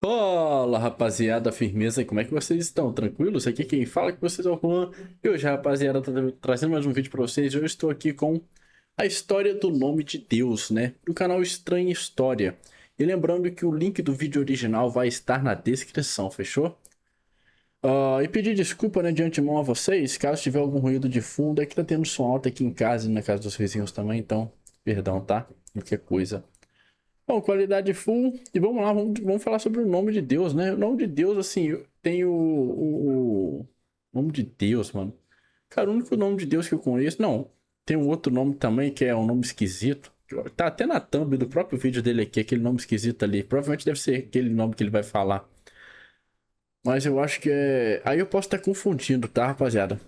Fala, rapaziada, firmeza, como é que vocês estão? Tranquilos? Aqui quem fala com vocês é o Juan. E hoje, rapaziada, tô trazendo mais um vídeo pra vocês. Eu estou aqui com a história do nome de Deus, né? Do canal Estranha História. E lembrando que o link do vídeo original vai estar na descrição, fechou? E pedir desculpa, né, de antemão a vocês, caso tiver algum ruído de fundo, é que tá tendo som alto aqui em casa e na casa dos vizinhos também, então, perdão, tá? Qualquer coisa. Bom, qualidade full. E vamos lá, vamos falar sobre o nome de Deus, né? O nome de Deus, assim, tem o nome de Deus, mano. Cara, o único nome de Deus que eu conheço. Não, tem um outro nome também que é um nome esquisito. Tá até na thumb do próprio vídeo dele aqui, aquele nome esquisito ali. Provavelmente deve ser aquele nome que ele vai falar. Mas eu acho que é. Aí eu posso estar confundindo, tá, rapaziada?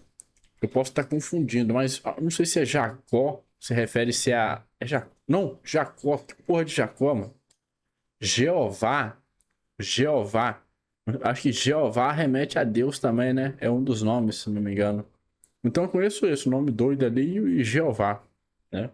Eu posso estar confundindo, mas não sei se é Jacó. Se refere-se a. É Não, Jacó. Que porra de Jacó, mano? Jeová. Jeová. Acho que Jeová remete a Deus também, né? É um dos nomes, se não me engano. Então eu conheço esse, o nome doido ali e Jeová, né?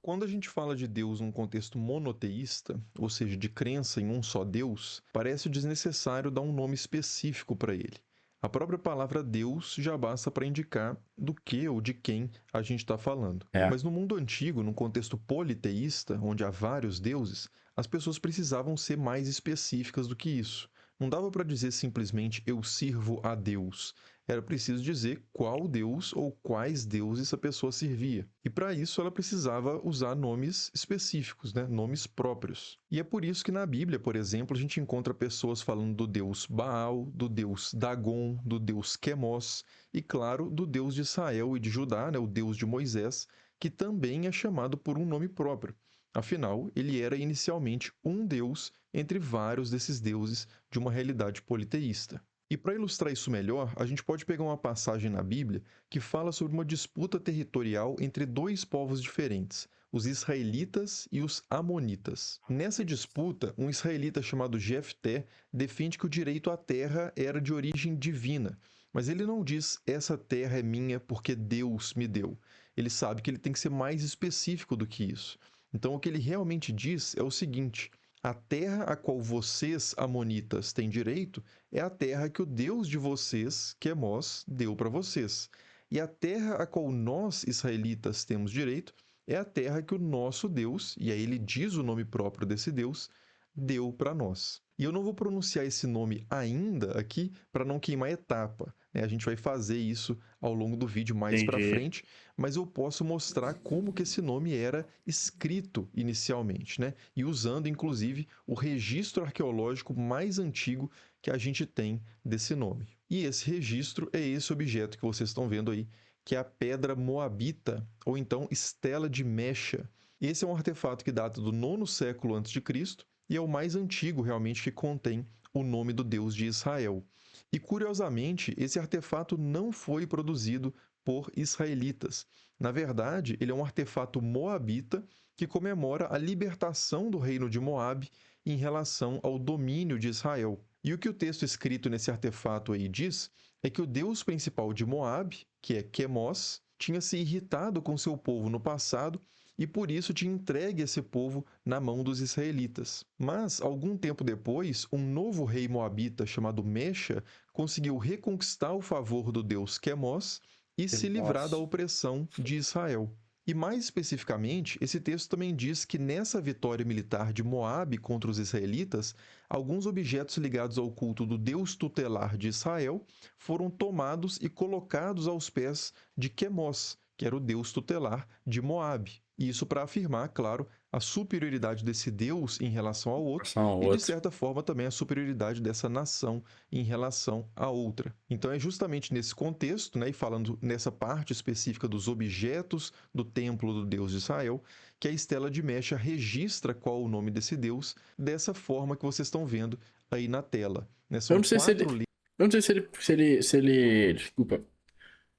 Quando a gente fala de Deus num contexto monoteísta, ou seja, de crença em um só Deus, parece desnecessário dar um nome específico para ele. A própria palavra Deus já basta para indicar do que ou de quem a gente está falando. É. Mas no mundo antigo, num contexto politeísta, onde há vários deuses, as pessoas precisavam ser mais específicas do que isso. Não dava para dizer simplesmente eu sirvo a Deus. Era preciso dizer qual deus ou quais deuses a pessoa servia. E para isso ela precisava usar nomes específicos, né? Nomes próprios. E é por isso que na Bíblia, por exemplo, a gente encontra pessoas falando do deus Baal, do deus Dagon, do deus Quemos e, claro, do deus de Israel e de Judá, né? O deus de Moisés, que também é chamado por um nome próprio. Afinal, ele era inicialmente um deus entre vários desses deuses de uma realidade politeísta. E para ilustrar isso melhor, a gente pode pegar uma passagem na Bíblia que fala sobre uma disputa territorial entre dois povos diferentes, os israelitas e os amonitas. Nessa disputa, um israelita chamado Jefté defende que o direito à terra era de origem divina, mas ele não diz essa terra é minha porque Deus me deu. Ele sabe que ele tem que ser mais específico do que isso. Então o que ele realmente diz é o seguinte: a terra a qual vocês, amonitas, têm direito é a terra que o Deus de vocês, Quemos, deu para vocês. E a terra a qual nós, israelitas, temos direito é a terra que o nosso Deus, e aí ele diz o nome próprio desse Deus, deu para nós. E eu não vou pronunciar esse nome ainda aqui para não queimar etapa, né? A gente vai fazer isso ao longo do vídeo mais para Entendi. frente, mas eu posso mostrar como que esse nome era escrito inicialmente, né? E usando inclusive o registro arqueológico mais antigo que a gente tem desse nome. E esse registro é esse objeto que vocês estão vendo aí, que é a pedra moabita, ou então estela de Mecha. Esse é um artefato que data do 9º século antes de Cristo e é o mais antigo realmente que contém o nome do Deus de Israel. E curiosamente, esse artefato não foi produzido por israelitas. Na verdade, ele é um artefato moabita que comemora a libertação do reino de Moabe em relação ao domínio de Israel. E o que o texto escrito nesse artefato aí diz é que o deus principal de Moabe, que é Quemos, tinha se irritado com seu povo no passado e por isso tinha entregue esse povo na mão dos israelitas. Mas, algum tempo depois, um novo rei moabita chamado Mecha conseguiu reconquistar o favor do deus Quemos e se livrar da Nossa. opressão de Israel. E mais especificamente, esse texto também diz que nessa vitória militar de Moabe contra os israelitas, alguns objetos ligados ao culto do Deus tutelar de Israel foram tomados e colocados aos pés de Quemos, que era o Deus tutelar de Moabe. Isso para afirmar, claro, a superioridade desse Deus em relação ao outro São e, de outro. certa forma, também a superioridade dessa nação em relação à outra. Então, é justamente nesse contexto, né, e falando nessa parte específica dos objetos do templo do Deus de Israel, que a estela de Mecha registra qual o nome desse Deus, dessa forma que vocês estão vendo aí na tela. Né? Eu São não sei se ele. 4 Eu não sei se ele. Desculpa.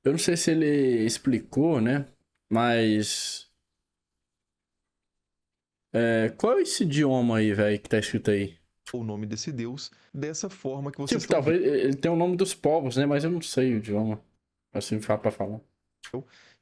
Eu não sei se ele explicou, né? Mas. Qual é esse idioma aí, velho, que tá escrito aí? o nome desse Deus, dessa forma que vocês Tipo, estão vendo. talvez ele tenha o nome dos povos, né? Mas eu não sei o idioma. Assim, fala pra falar.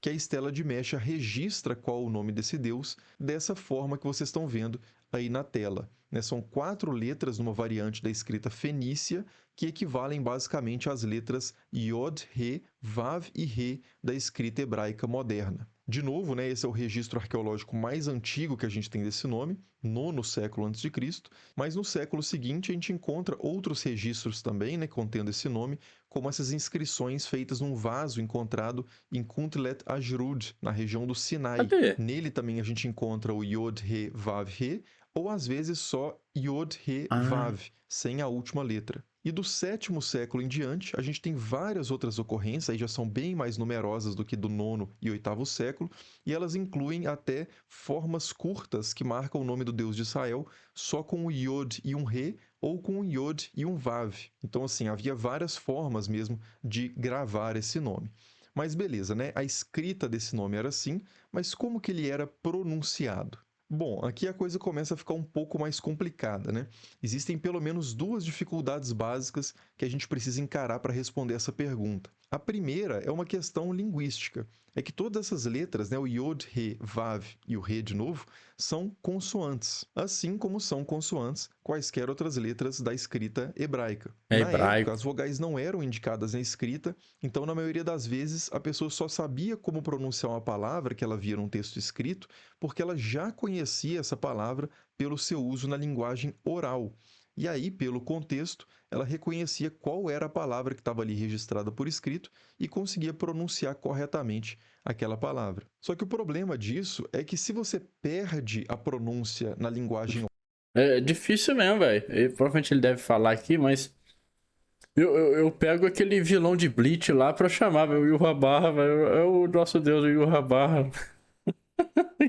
Que a estela de Mecha registra qual o nome desse Deus, dessa forma que vocês estão vendo aí na tela. né? São 4 letras numa variante da escrita fenícia que equivalem basicamente às letras Yod, He, Vav e He da escrita hebraica moderna. De novo, né, esse é o registro arqueológico mais antigo que a gente tem desse nome, 9º século a.C., mas no século seguinte a gente encontra outros registros também, né, contendo esse nome, como essas inscrições feitas num vaso encontrado em Kuntlet Ajrud, na região do Sinai. Cadê? Nele também a gente encontra o Yod, He, Vav, He, ou às vezes só Yod, He, Ah, Vav, sem a última letra. E do 7º século em diante, a gente tem várias outras ocorrências, aí já são bem mais numerosas do que do 9º e 8º século, e elas incluem até formas curtas que marcam o nome do Deus de Israel só com um Yod e um Re, ou com um Yod e um Vav. Então, assim, havia várias formas mesmo de gravar esse nome. Mas beleza, né? A escrita desse nome era assim, mas como que ele era pronunciado? Bom, aqui a coisa começa a ficar um pouco mais complicada, né? Existem pelo menos 2 dificuldades básicas que a gente precisa encarar para responder essa pergunta. A primeira é uma questão linguística. É que todas essas letras, né, o Yod, He, Vav e o Re de novo, são consoantes, assim como são consoantes quaisquer outras letras da escrita hebraica. é Na época, hebraico. as vogais não eram indicadas na escrita, então, na maioria das vezes, a pessoa só sabia como pronunciar uma palavra que ela via num texto escrito, porque ela já conhecia essa palavra pelo seu uso na linguagem oral. E aí, pelo contexto, ela reconhecia qual era a palavra que estava ali registrada por escrito e conseguia pronunciar corretamente aquela palavra. Só que o problema disso é que se você perde a pronúncia na linguagem É difícil mesmo, velho. Provavelmente ele deve falar aqui, mas eu pego aquele vilão de Bleach lá pra chamar, velho. O Yuha Barra, velho. É o nosso deus, o Yuha Barra.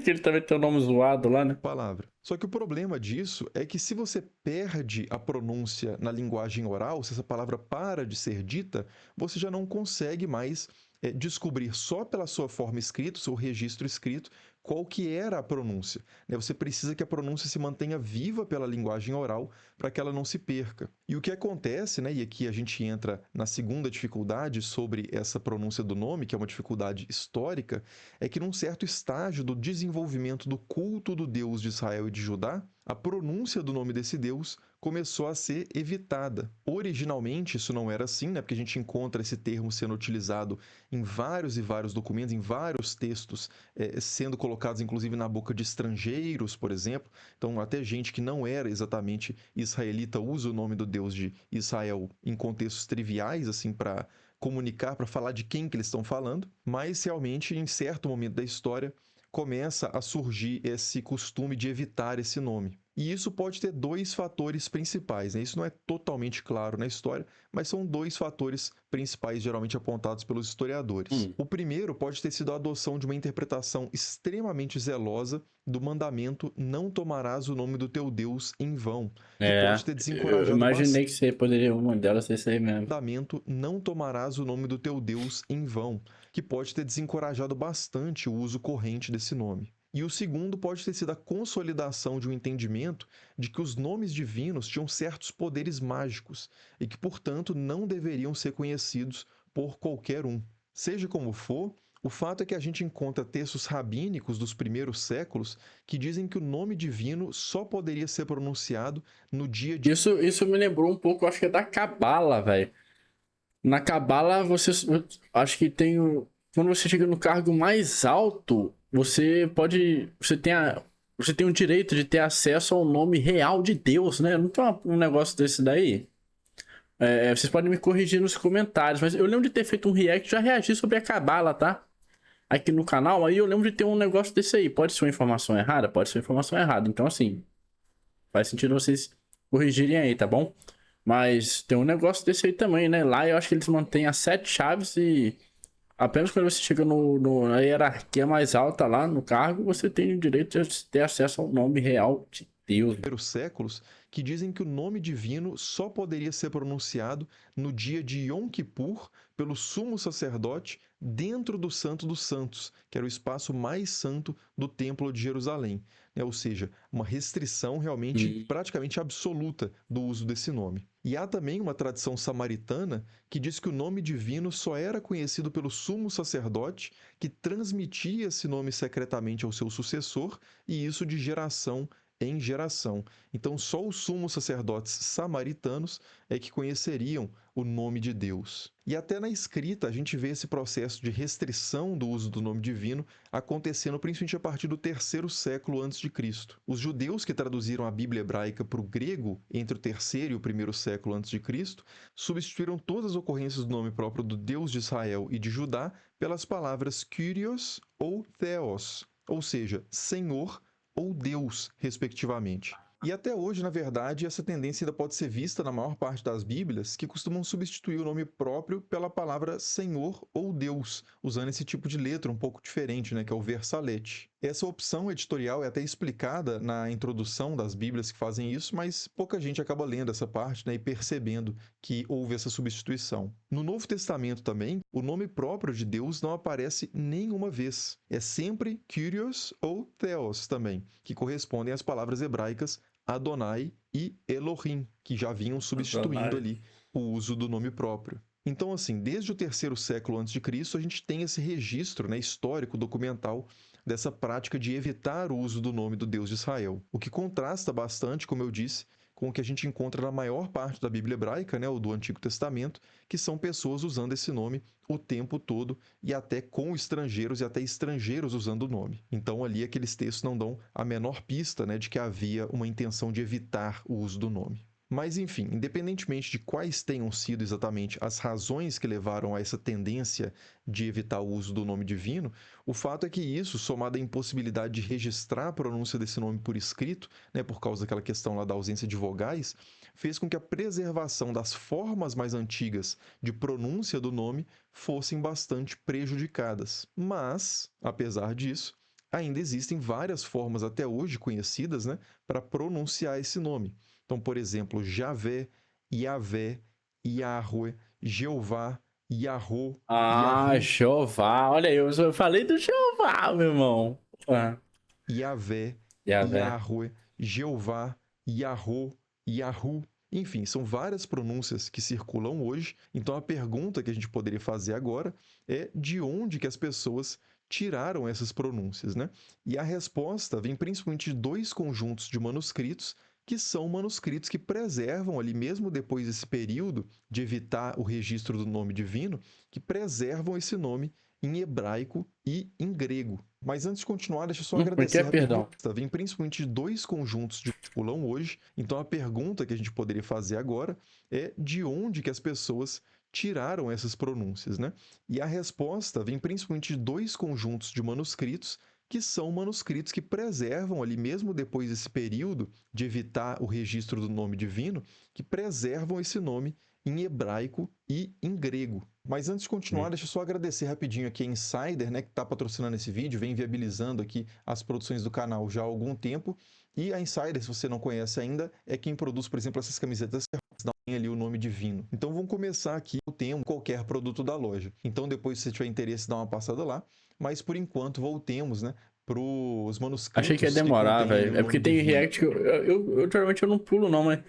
Que ele também tem o nome zoado lá, né? palavra. Só que o problema disso é que se você perde a pronúncia na linguagem oral, se essa palavra para de ser dita, você já não consegue mais descobrir só pela sua forma escrita, seu registro escrito, qual que era a pronúncia, né? Você precisa que a pronúncia se mantenha viva pela linguagem oral para que ela não se perca. E o que acontece, né, e aqui a gente entra na segunda dificuldade sobre essa pronúncia do nome, que é uma dificuldade histórica, é que num certo estágio do desenvolvimento do culto do Deus de Israel e de Judá, a pronúncia do nome desse Deus começou a ser evitada. Originalmente isso não era assim, né? Porque a gente encontra esse termo sendo utilizado em vários e vários documentos, em vários textos, sendo colocados inclusive na boca de estrangeiros, por exemplo. Então até gente que não era exatamente israelita usa o nome do Deus de Israel em contextos triviais, assim, para comunicar, para falar de quem que eles estão falando, mas realmente em certo momento da história começa a surgir esse costume de evitar esse nome. E isso pode ter 2 fatores principais, né? Isso não é totalmente claro na história, mas são 2 fatores principais geralmente apontados pelos historiadores. O primeiro pode ter sido a adoção de uma interpretação extremamente zelosa do mandamento "não tomarás o nome do teu Deus em vão", que É. pode ter Eu desencorajado imaginei bastante que você poderia uma delas ser isso aí mesmo. mandamento "não tomarás o nome do teu Deus em vão", que pode ter desencorajado bastante o uso corrente desse nome. E o segundo pode ter sido a consolidação de um entendimento de que os nomes divinos tinham certos poderes mágicos e que, portanto, não deveriam ser conhecidos por qualquer um. Seja como for, o fato é que a gente encontra textos rabínicos dos primeiros séculos que dizem que o nome divino só poderia ser pronunciado no dia de Isso me lembrou um pouco, acho que é da Cabala, velho. Na Cabala, você. Acho que tem. Quando você chega no cargo mais alto, você pode. Você tem o direito de ter acesso ao nome real de Deus, né? Não tem um negócio desse daí? Vocês podem me corrigir nos comentários, mas eu lembro de ter feito um react, já reagi sobre a Cabala, tá? Aqui no canal, aí eu lembro de ter um negócio desse aí. Pode ser uma informação errada? Pode ser uma informação errada. Então, assim, faz sentido vocês corrigirem aí, tá bom? Mas tem um negócio desse aí também, né? Lá eu acho que eles mantêm as 7 chaves e apenas quando você chega na hierarquia mais alta lá no cargo, você tem o direito de ter acesso ao nome real de Deus. primeiros séculos que dizem que o nome divino só poderia ser pronunciado no dia de Yom Kippur pelo sumo sacerdote dentro do Santo dos Santos, que era o espaço mais santo do Templo de Jerusalém, né? Ou seja, uma restrição realmente praticamente absoluta do uso desse nome. E há também uma tradição samaritana que diz que o nome divino só era conhecido pelo sumo sacerdote, que transmitia esse nome secretamente ao seu sucessor, e isso de geração em geração. Então, só os sumos sacerdotes samaritanos é que conheceriam o nome de Deus. E até na escrita a gente vê esse processo de restrição do uso do nome divino acontecendo principalmente a partir do terceiro século antes de Cristo. Os judeus que traduziram a Bíblia hebraica para o grego entre o terceiro e o primeiro século antes de Cristo substituíram todas as ocorrências do nome próprio do Deus de Israel e de Judá pelas palavras Kyrios ou Theos, ou seja, Senhor ou Deus, respectivamente. E até hoje, na verdade, essa tendência ainda pode ser vista na maior parte das Bíblias, que costumam substituir o nome próprio pela palavra Senhor ou Deus, usando esse tipo de letra um pouco diferente, né, que é o versalete. Essa opção editorial é até explicada na introdução das Bíblias que fazem isso, mas pouca gente acaba lendo essa parte, né, e percebendo que houve essa substituição. No Novo Testamento também, o nome próprio de Deus não aparece nenhuma vez. É sempre Kyrios ou Theos também, que correspondem às palavras hebraicas Adonai e Elohim, que já vinham substituindo ali o uso do nome próprio. Então, assim, desde o terceiro século antes de Cristo, a gente tem esse registro, né, histórico, documental, dessa prática de evitar o uso do nome do Deus de Israel, o que contrasta bastante, como eu disse, com o que a gente encontra na maior parte da Bíblia hebraica, né, ou do Antigo Testamento, que são pessoas usando esse nome o tempo todo e até com estrangeiros e até estrangeiros usando o nome. Então ali aqueles textos não dão a menor pista, né, de que havia uma intenção de evitar o uso do nome. Mas, enfim, independentemente de quais tenham sido exatamente as razões que levaram a essa tendência de evitar o uso do nome divino, o fato é que isso, somado à impossibilidade de registrar a pronúncia desse nome por escrito, né, por causa daquela questão lá da ausência de vogais, fez com que a preservação das formas mais antigas de pronúncia do nome fossem bastante prejudicadas. Mas, apesar disso, ainda existem várias formas até hoje conhecidas, né, para pronunciar esse nome. Então, por exemplo, Javé, Yavé, Yahweh, Jeová, Yahô, Ah, Yahu, Jeová. Olha aí, eu falei do Jeová, meu irmão. Ah, Yavé, Yahvé. Yahweh, Jeová, Yahô, Yahu. Enfim, são várias pronúncias que circulam hoje. Então a pergunta que a gente poderia fazer agora é de onde que as pessoas tiraram essas pronúncias, né? E a resposta vem principalmente de dois conjuntos de manuscritos que são manuscritos que preservam ali, mesmo depois desse período de evitar o registro do nome divino, que preservam esse nome em hebraico e em grego. Mas antes de continuar, deixa eu só Por que, agradecer rapidinho. perdão? Vem principalmente de dois conjuntos de circulam hoje. Então a pergunta que a gente poderia fazer agora é de onde que as pessoas tiraram essas pronúncias, né? E a resposta vem principalmente de dois conjuntos de manuscritos que são manuscritos que preservam ali, mesmo depois desse período de evitar o registro do nome divino, que preservam esse nome em hebraico e em grego. Mas antes de continuar, deixa eu só agradecer rapidinho aqui a Insider, né, que está patrocinando esse vídeo, vem viabilizando aqui as produções do canal já há algum tempo. E a Insider, se você não conhece ainda, é quem produz, por exemplo, essas camisetas que dão ali o nome divino. Então vamos começar aqui o tema qualquer produto da loja. Então depois, se você tiver interesse, dá uma passada lá. Mas por enquanto voltemos, né, para os Achei que ia manuscritos que demorar, contêm ali o velho. É nome porque tem divino. react que eu geralmente eu não pulo, não, mas.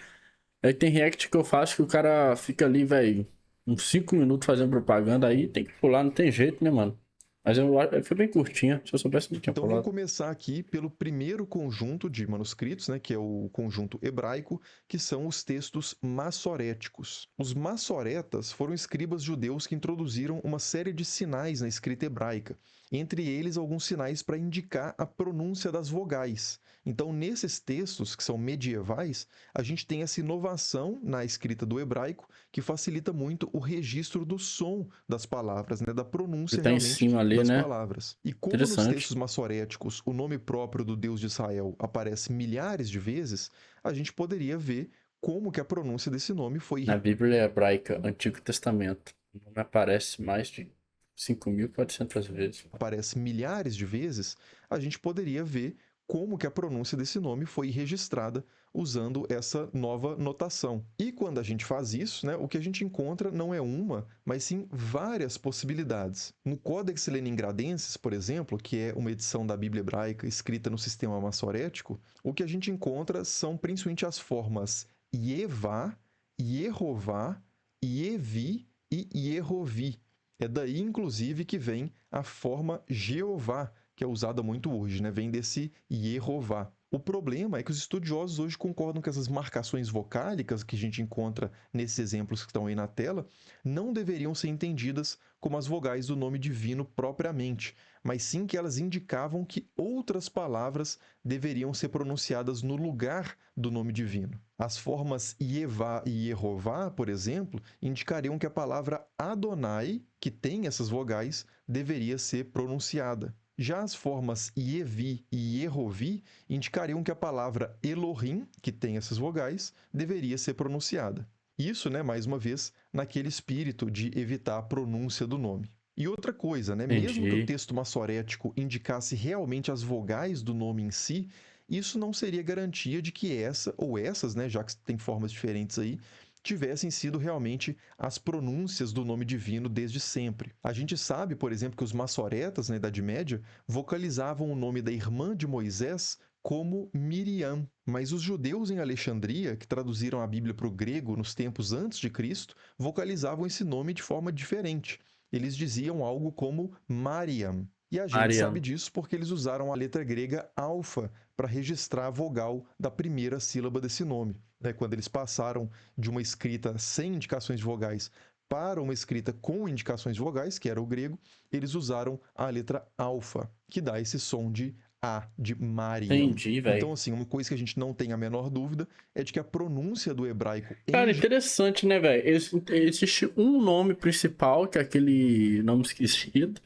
Aí tem react que eu faço que o cara fica ali, velho, uns 5 minutos fazendo propaganda, aí tem que pular, não tem jeito, né, mano? Mas foi bem curtinha. Se eu soubesse, não tinha Então vamos pulado. começar aqui pelo primeiro conjunto de manuscritos, né, que é o conjunto hebraico, que são os textos massoréticos. Os massoretas foram escribas judeus que introduziram uma série de sinais na escrita hebraica, entre eles alguns sinais para indicar a pronúncia das vogais. Então, nesses textos que são medievais, a gente tem essa inovação na escrita do hebraico que facilita muito o registro do som das palavras, né, da Ele pronúncia tá em realmente cima ali, das né? palavras. E como nos Interessante. textos massoréticos o nome próprio do Deus de Israel aparece milhares de vezes, a gente poderia ver como que a pronúncia desse nome foi Na Bíblia hebraica, Antigo Testamento, o nome aparece mais de 5.400 vezes. aparece milhares de vezes, a gente poderia ver como que a pronúncia desse nome foi registrada usando essa nova notação. E quando a gente faz isso, né, o que a gente encontra não é uma, mas sim várias possibilidades. No Codex Leningradenses, por exemplo, que é uma edição da Bíblia hebraica escrita no sistema massorético, o que a gente encontra são principalmente as formas Yevá, Yehová, Yevi e Yehovi. É daí, inclusive, que vem a forma Jeová, que é usada muito hoje, né? Vem desse Yehová. O problema é que os estudiosos hoje concordam que essas marcações vocálicas que a gente encontra nesses exemplos que estão aí na tela não deveriam ser entendidas como as vogais do nome divino propriamente, mas sim que elas indicavam que outras palavras deveriam ser pronunciadas no lugar do nome divino. As formas Ievá e Yehová, por exemplo, indicariam que a palavra Adonai, que tem essas vogais, deveria ser pronunciada. Já as formas Yevi e Yehovi indicariam que a palavra Elohim, que tem essas vogais, deveria ser pronunciada. Isso, né, mais uma vez, naquele espírito de evitar a pronúncia do nome. E outra coisa, né, mesmo que o Entendi. texto massorético indicasse realmente as vogais do nome em si, isso não seria garantia de que essa ou essas, né, já que tem formas diferentes aí, tivessem sido realmente as pronúncias do nome divino desde sempre. A gente sabe, por exemplo, que os massoretas na Idade Média vocalizavam o nome da irmã de Moisés como Miriam, mas os judeus em Alexandria, que traduziram a Bíblia para o grego nos tempos antes de Cristo, vocalizavam esse nome de forma diferente. Eles diziam algo como Mariam. E a gente sabe Mariam. disso porque eles usaram a letra grega alfa para registrar a vogal da primeira sílaba desse nome. Quando eles passaram de uma escrita sem indicações de vogais para uma escrita com indicações de vogais, que era o grego, eles usaram a letra alfa, que dá esse som de A, de Mariam. Entendi, Então, velho. assim, uma coisa que a gente não tem a menor dúvida é de que a pronúncia do hebraico Cara, em interessante, né, velho? Existe um nome principal, que é aquele nome esquecido,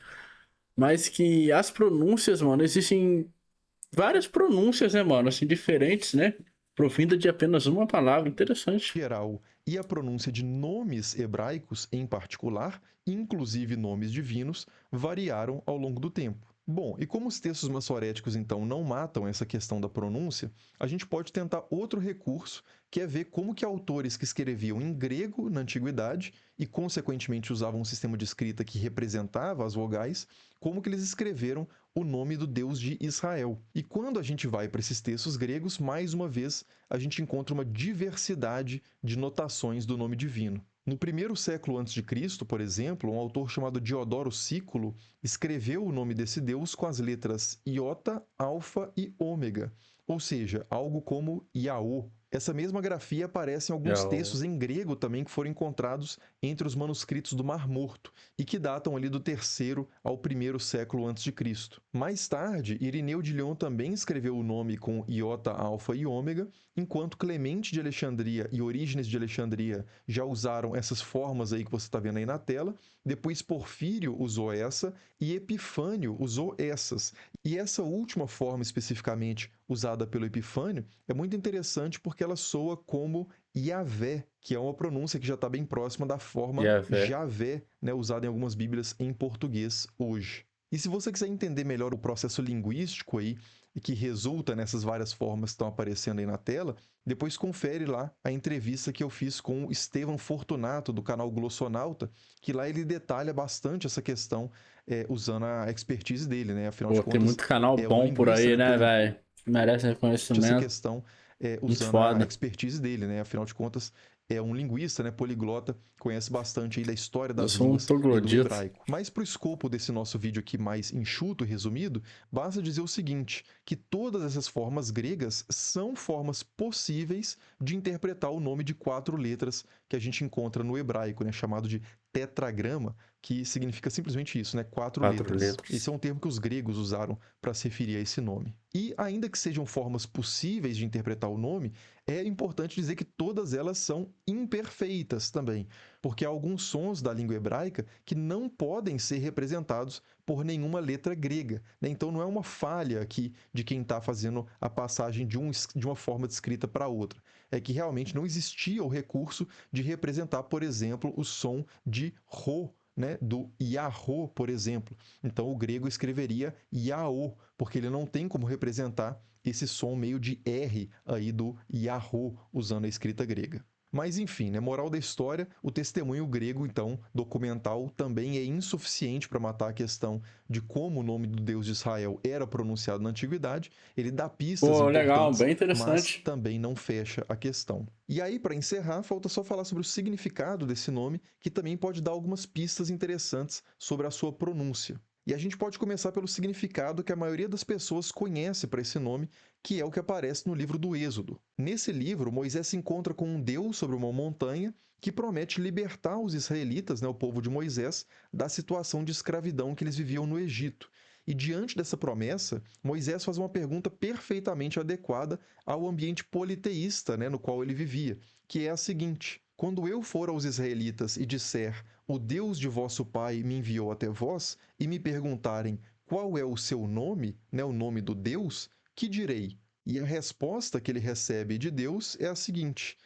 mas que as pronúncias, mano, existem várias pronúncias, né, mano, assim, diferentes, né? Provinda de apenas uma palavra. Interessante. geral e a pronúncia de nomes hebraicos em particular, inclusive nomes divinos, variaram ao longo do tempo. Bom, e como os textos massoréticos então não matam essa questão da pronúncia, a gente pode tentar outro recurso, que é ver como que autores que escreviam em grego na antiguidade e consequentemente usavam um sistema de escrita que representava as vogais, como que eles escreveram o nome do Deus de Israel. E quando a gente vai para esses textos gregos, mais uma vez, a gente encontra uma diversidade de notações do nome divino. No primeiro século antes de Cristo, por exemplo, um autor chamado Diodoro Sículo escreveu o nome desse deus com as letras iota, alfa e ômega, ou seja, algo como Yaô. Essa mesma grafia aparece em alguns Eu... textos em grego também que foram encontrados entre os manuscritos do Mar Morto e que datam ali do terceiro ao primeiro século antes de Cristo. Mais tarde, Irineu de Lyon também escreveu o nome com iota, alfa e ômega, enquanto Clemente de Alexandria e Orígenes de Alexandria já usaram essas formas aí que você está vendo aí na tela. Depois Porfírio usou essa e Epifânio usou essas. E essa última forma especificamente usada pelo Epifânio é muito interessante porque ela soa como Yavé, que é uma pronúncia que já está bem próxima da forma Javé. Javé, né, usada em algumas bíblias em português hoje. E se você quiser entender melhor o processo linguístico aí, que resulta nessas várias formas que estão aparecendo aí na tela, depois confere lá a entrevista que eu fiz com o Estevão Fortunato, do canal Glossonauta, que lá ele detalha bastante essa questão usando a expertise dele, né? Afinal de Pô, tem contas, muito canal é um bom por linguista, aí, né, né, velho? Merece essa reconhecimento. questão Muito usando a foda. expertise dele, né? Afinal de contas, é um linguista, né, poliglota, conhece bastante aí da história Eu das sou um línguas e do troglodita. hebraico. Mas para o escopo desse nosso vídeo aqui mais enxuto e resumido, basta dizer o seguinte, que todas essas formas gregas são formas possíveis de interpretar o nome de 4 letras que a gente encontra no hebraico, né, chamado de tetragrama, que significa simplesmente isso, né? 4 Quatro letras. letras. Esse é um termo que os gregos usaram para se referir a esse nome. E ainda que sejam formas possíveis de interpretar o nome, é importante dizer que todas elas são imperfeitas também, porque há alguns sons da língua hebraica que não podem ser representados por nenhuma letra grega, né? Então não é uma falha aqui de quem está fazendo a passagem de uma forma de escrita para outra. É que realmente não existia o recurso de representar, por exemplo, o som de ro, né, do Yahô, por exemplo. Então o grego escreveria Yaô, porque ele não tem como representar esse som meio de R aí do Yahô, usando a escrita grega. Mas enfim, né, moral da história, o testemunho grego, então, documental, também é insuficiente para matar a questão de como o nome do Deus de Israel era pronunciado na antiguidade. Ele dá pistas Pô, legal, importantes, bem mas interessante. também não fecha a questão. E aí, para encerrar, falta só falar sobre o significado desse nome, que também pode dar algumas pistas interessantes sobre a sua pronúncia. E a gente pode começar pelo significado que a maioria das pessoas conhece para esse nome, que é o que aparece no livro do Êxodo. Nesse livro, Moisés se encontra com um Deus sobre uma montanha que promete libertar os israelitas, né, o povo de Moisés, da situação de escravidão que eles viviam no Egito. E diante dessa promessa, Moisés faz uma pergunta perfeitamente adequada ao ambiente politeísta, né, no qual ele vivia, que é a seguinte: quando eu for aos israelitas e disser, o Deus de vosso pai me enviou até vós, e me perguntarem qual é o seu nome, né, o nome do Deus, que direi? E a resposta que ele recebe de Deus é a seguinte: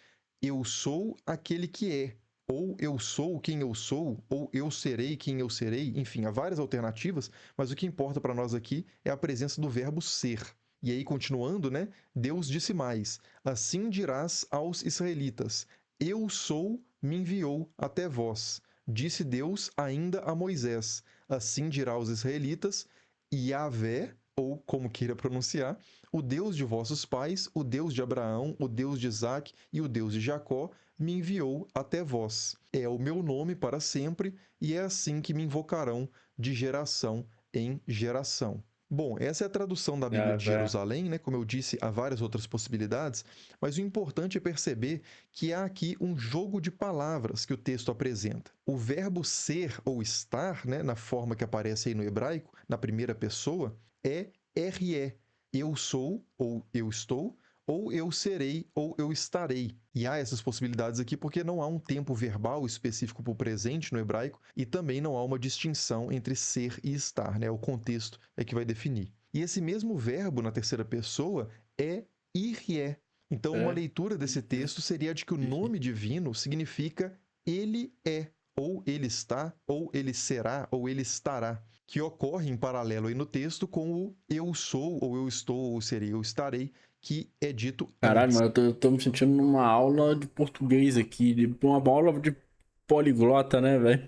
eu sou aquele que é, ou eu sou quem eu sou, ou eu serei quem eu serei. Enfim, há várias alternativas, mas o que importa para nós aqui é a presença do verbo ser. E aí, continuando, né? Deus disse mais: assim dirás aos israelitas: eu sou, me enviou até vós. Disse Deus ainda a Moisés: assim dirá aos israelitas: Yahvé, ou como queira pronunciar, o Deus de vossos pais, o Deus de Abraão, o Deus de Isaque e o Deus de Jacó, me enviou até vós. É o meu nome para sempre, e é assim que me invocarão de geração em geração. Bom, essa é a tradução da Bíblia Ah, de velho. Jerusalém, né? Como eu disse, há várias outras possibilidades, mas o importante é perceber que há aqui um jogo de palavras que o texto apresenta. O verbo ser ou estar, né, na forma que aparece aí no hebraico, na primeira pessoa, é RE. Eu sou ou eu estou, ou eu serei ou eu estarei. E há essas possibilidades aqui porque não há um tempo verbal específico para o presente no hebraico e também não há uma distinção entre ser e estar, né? O contexto é que vai definir. E esse mesmo verbo na terceira pessoa é irie. Então, uma É. leitura desse texto seria a de que o nome divino significa ele é, ou ele está, ou ele será, ou ele estará, que ocorre em paralelo aí no texto com o eu sou, ou eu estou, ou serei, eu estarei, que é dito Caralho, antes. mano, eu tô me sentindo numa aula de português aqui, uma aula de poliglota, né, velho?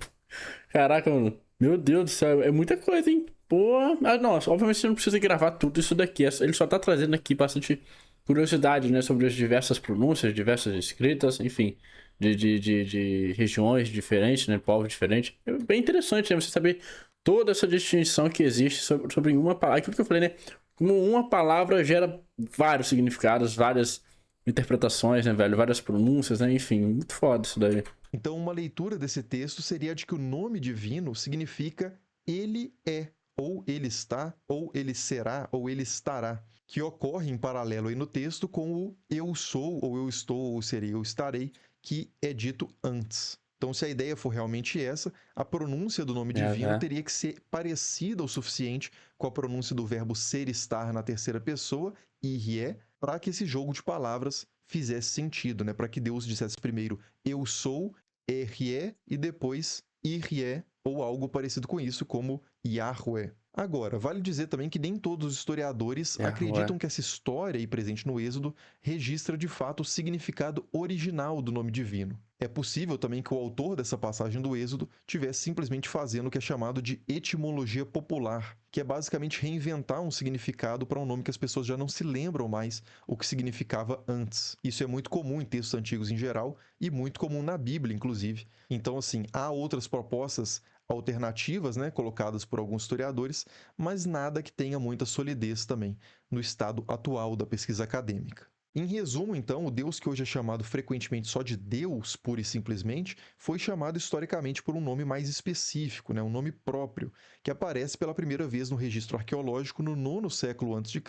Caraca, mano. Meu Deus do céu, é muita coisa, hein? Pô, nossa, obviamente você não precisa gravar tudo isso daqui. Ele só tá trazendo aqui bastante curiosidade, né, sobre as diversas pronúncias, diversas escritas, enfim, de regiões diferentes, né, povos diferentes. É bem interessante, né, você saber toda essa distinção que existe sobre uma palavra. Aquilo que eu falei, né? Como uma palavra gera vários significados, várias interpretações, né, velho? Várias pronúncias, né? Enfim, muito foda isso daí. Então, uma leitura desse texto seria a de que o nome divino significa ele é, ou ele está, ou ele será, ou ele estará, que ocorre em paralelo aí no texto com o eu sou, ou eu estou, ou serei, ou estarei, que é dito antes. Então, se a ideia for realmente essa, a pronúncia do nome É, divino né? teria que ser parecida o suficiente com a pronúncia do verbo ser, estar na terceira pessoa, irie, para que esse jogo de palavras fizesse sentido, né? Para que Deus dissesse primeiro eu sou, RE e depois IRE ou algo parecido com isso, como Yahweh. Agora, vale dizer também que nem todos os historiadores É, ué. acreditam que essa história aí presente no Êxodo registra de fato o significado original do nome divino. É possível também que o autor dessa passagem do Êxodo tivesse simplesmente fazendo o que é chamado de etimologia popular, que é basicamente reinventar um significado para um nome que as pessoas já não se lembram mais o que significava antes. Isso é muito comum em textos antigos em geral e muito comum na Bíblia, inclusive. Então, assim, há outras propostas alternativas, né, colocadas por alguns historiadores, mas nada que tenha muita solidez também no estado atual da pesquisa acadêmica. Em resumo, então, o Deus que hoje é chamado frequentemente só de Deus, pura e simplesmente, foi chamado historicamente por um nome mais específico, né, um nome próprio, que aparece pela primeira vez no registro arqueológico no 9º século a.C.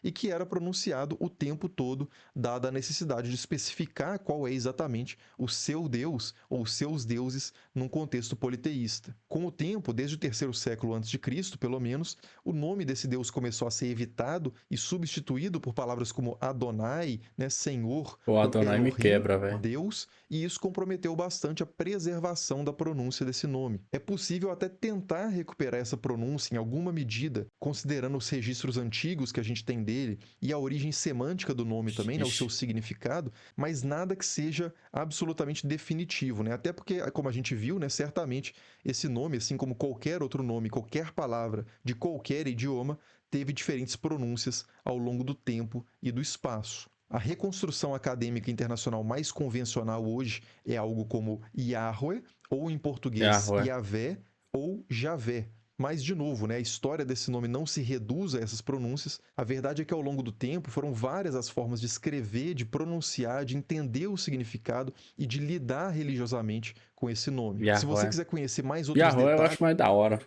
e que era pronunciado o tempo todo, dada a necessidade de especificar qual é exatamente o seu Deus ou seus deuses num contexto politeísta. Com o tempo, desde o 3º século a.C., pelo menos, o nome desse Deus começou a ser evitado e substituído por palavras como Adonai, né, Senhor, O ou Adonai me Elohim, quebra, velho. Deus, e isso comprometeu bastante a preservação da pronúncia desse nome. É possível até tentar recuperar essa pronúncia em alguma medida, considerando os registros antigos que a gente tem dele e a origem semântica do nome também, né, o seu Ixi. significado, mas nada que seja absolutamente definitivo, né? Até porque, como a gente viu, né, certamente esse nome, assim como qualquer outro nome, qualquer palavra de qualquer idioma, teve diferentes pronúncias ao longo do tempo e do espaço. A reconstrução acadêmica internacional mais convencional hoje é algo como Yahweh, ou em É, português ué. Yahvé, ou Javé. Mas, de novo, né, a história desse nome não se reduz a essas pronúncias. A verdade é que, ao longo do tempo, foram várias as formas de escrever, de pronunciar, de entender o significado e de lidar religiosamente com esse nome. Se você quiser conhecer mais outros Yahweh eu detalhes acho mais da hora.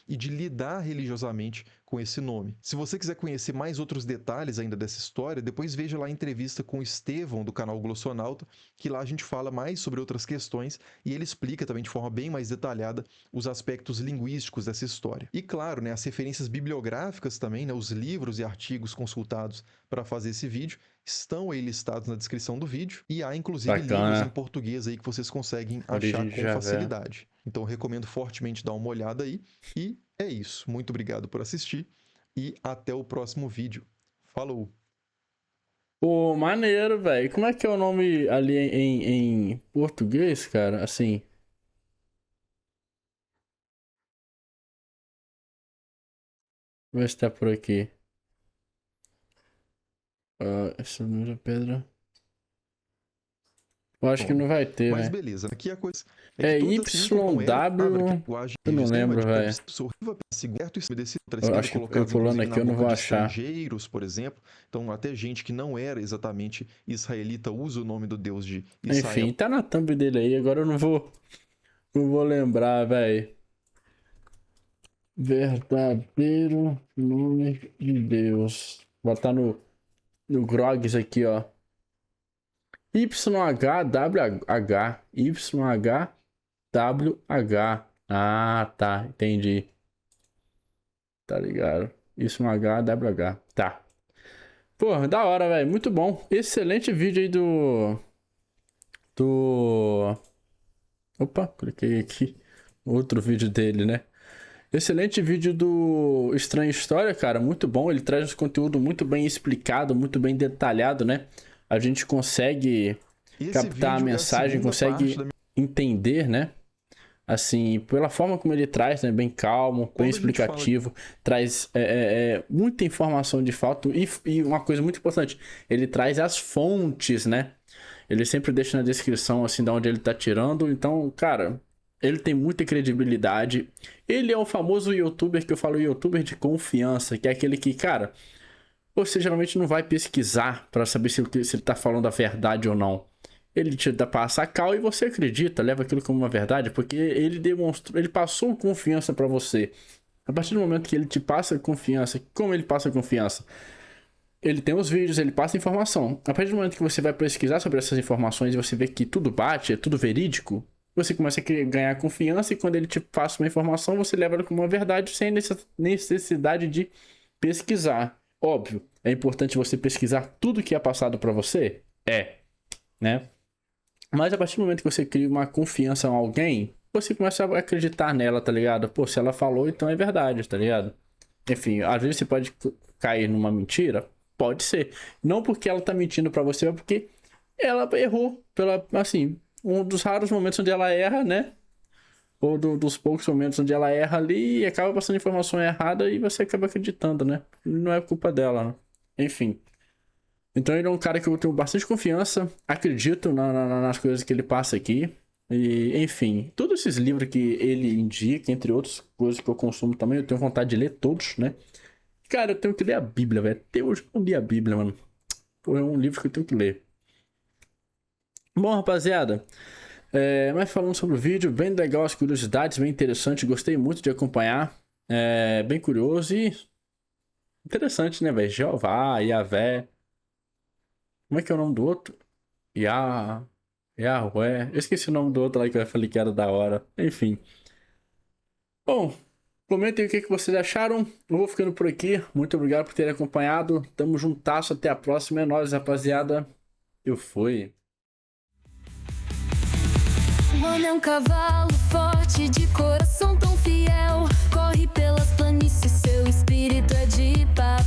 e de lidar religiosamente com esse nome. Se você quiser conhecer mais outros detalhes ainda dessa história, depois veja lá a entrevista com o Estevão, do canal Glossonauta, que lá a gente fala mais sobre outras questões e ele explica também de forma bem mais detalhada os aspectos linguísticos dessa história. E claro, né, as referências bibliográficas também, né, os livros e artigos consultados para fazer esse vídeo, estão aí listados na descrição do vídeo e há inclusive livros em português aí que vocês conseguem achar com facilidade. Então eu recomendo fortemente dar uma olhada aí e é isso. Muito obrigado por assistir e até o próximo vídeo. Falou! Pô, maneiro, velho. Como é que é o nome ali em português, cara? Assim. Vamos ver se tá por aqui. Essa primeira pedra. Eu acho que não vai ter, mas velho. beleza, aqui a coisa É YW. Eu não lembro, velho. Eu pulando aqui, eu não vou achar. Estrangeiros, por exemplo. Então, até gente que não era exatamente israelita usa o nome do Deus de Israel. Enfim, tá na thumb dele aí. Agora eu não vou lembrar, velho. Verdadeiro nome de Deus. Vou botar no Grogs aqui, ó. YHWH. YHWH. Ah, tá. Entendi. Tá ligado. YHWH. Tá. Porra, da hora, velho. Muito bom. Excelente vídeo aí Opa, cliquei aqui. Outro vídeo dele, né? Excelente vídeo do Estranha História, cara. Muito bom. Ele traz um conteúdo muito bem explicado, muito bem detalhado, né? A gente consegue captar a mensagem, consegue entender, né? Assim, pela forma como ele traz, né? Bem calmo, bem explicativo. Traz muita informação de fato. E uma coisa muito importante, ele traz as fontes, né? Ele sempre deixa na descrição, assim, de onde ele tá tirando. Então, cara, ele tem muita credibilidade. Ele é o famoso youtuber que eu falo, youtuber de confiança, que é aquele que, cara, você geralmente não vai pesquisar para saber se ele tá falando a verdade ou não. Ele te passa a cal e você acredita, leva aquilo como uma verdade, porque ele demonstrou, ele passou confiança para você. A partir do momento que ele te passa confiança, como ele passa confiança? Ele tem os vídeos, ele passa informação. A partir do momento que você vai pesquisar sobre essas informações e você vê que tudo bate, é tudo verídico, você começa a ganhar confiança e quando ele te passa uma informação, você leva ela como uma verdade sem necessidade de pesquisar. Óbvio, é importante você pesquisar tudo que é passado para você? Né? Mas a partir do momento que você cria uma confiança em alguém, você começa a acreditar nela, tá ligado? Pô, se ela falou, então é verdade, tá ligado? Enfim, às vezes você pode cair numa mentira, pode ser. Não porque ela tá mentindo pra você, mas porque ela errou. Assim, um dos raros momentos onde ela erra, né? Ou dos poucos momentos onde ela erra ali e acaba passando informação errada e você acaba acreditando, né? Não é culpa dela, né? Enfim. Então ele é um cara que eu tenho bastante confiança, acredito nas coisas que ele passa aqui. E, enfim, todos esses livros que ele indica, entre outras coisas que eu consumo também, eu tenho vontade de ler todos, né? Cara, eu tenho que ler a Bíblia, velho. Até hoje eu não li a Bíblia, mano. Pô, é um livro que eu tenho que ler. Bom, rapaziada, mas falando sobre o vídeo, bem legal as curiosidades, bem interessante, gostei muito de acompanhar. Bem curioso e interessante, né, velho? Jeová, Yahvé. Como é que é o nome do outro? Yahweh. Eu esqueci o nome do outro lá que eu falei que era da hora. Enfim. Bom, comentem o que vocês acharam. Eu vou ficando por aqui. Muito obrigado por terem acompanhado. Tamo juntasso. Até a próxima. É nóis, rapaziada. Eu fui. O homem é um cavalo forte, de coração tão fiel. Corre pelas planícies, seu espírito é de paz.